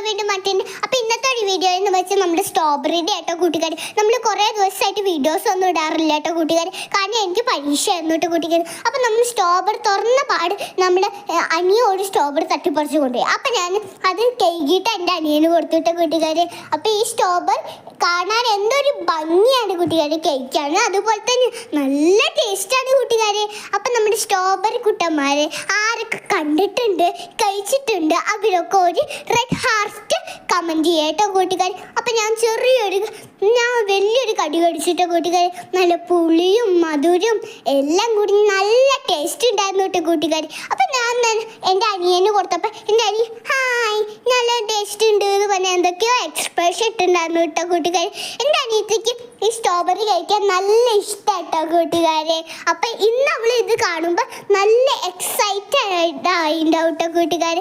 വീണ്ടും മാറ്റുന്നുണ്ട്. അപ്പോൾ ഇന്നത്തെ ഒരു വീഡിയോ എന്ന് വെച്ചാൽ നമ്മുടെ സ്ട്രോബെറിയുടെ കേട്ടോ കൂട്ടുകാർ. നമ്മൾ കുറേ ദിവസമായിട്ട് വീഡിയോസ് ഒന്നും ഇടാറില്ല കേട്ടോ കൂട്ടുകാർ, കാരണം എനിക്ക് പരീക്ഷ ആയിരുന്നു കേട്ടോ കൂട്ടുകാർ. അപ്പോൾ നമ്മൾ സ്ട്രോബെറി തുറന്ന പാട് നമ്മുടെ അനിയ ഒരു സ്ട്രോബെറി തട്ടിപ്പറിച്ച് കൊണ്ടുപോയി. അപ്പോൾ ഞാൻ അത് കഴുകിയിട്ട് എൻ്റെ അനിയന് കൊടുത്തുവിട്ട കൂട്ടുകാർ. അപ്പോൾ ഈ സ്ട്രോബെറി കാണാൻ എന്തൊരു ഭംഗിയാണ് കൂട്ടുകാർ, കഴിക്കാണ് അതുപോലെ തന്നെ നല്ല ടേസ്റ്റാണ് കൂട്ടുകാർ. അപ്പം നമ്മുടെ സ്ട്രോബെറി കുട്ടന്മാരെ ആരൊക്കെ കണ്ടിട്ടുണ്ട് കഴിച്ചിട്ടുണ്ട് അവരൊക്കെ ഒരു റെഡ് ഹാർട്ട് കമൻറ്റ് ചെയ്യട്ടോ കൂട്ടുകാർ. അപ്പം ഞാൻ വലിയൊരു കടി കടിച്ചിട്ടോ കൂട്ടുകാർ. നല്ല പുളിയും മധുരവും എല്ലാം കൂടി നല്ല ടേസ്റ്റ് ഉണ്ടായിരുന്നു കേട്ടോ കൂട്ടുകാർ. അപ്പം ഞാൻ എൻ്റെ അനിയന് കൊടുത്തപ്പോൾ എൻ്റെ അനി ഹായ് നല്ല ടേസ്റ്റ് ഉണ്ട് എന്ന് പറഞ്ഞാൽ എന്തൊക്കെയോ എക്സ്പ്രഷൻ ഇട്ടുണ്ടായിരുന്നു കേട്ടോ കൂട്ടുകാർ. എൻ്റെ അനിയത്തേക്ക് ഈ സ്ട്രോബെറി കഴിക്കാൻ നല്ല ഇഷ്ടമായിട്ടോ കൂട്ടുകാരെ. അപ്പം ഇന്ന് അവൾ ഇത് കാണുമ്പോൾ നല്ല എക്സൈറ്റഡ് ആയിട്ടുണ്ടാവും കേട്ടോ കൂട്ടുകാർ.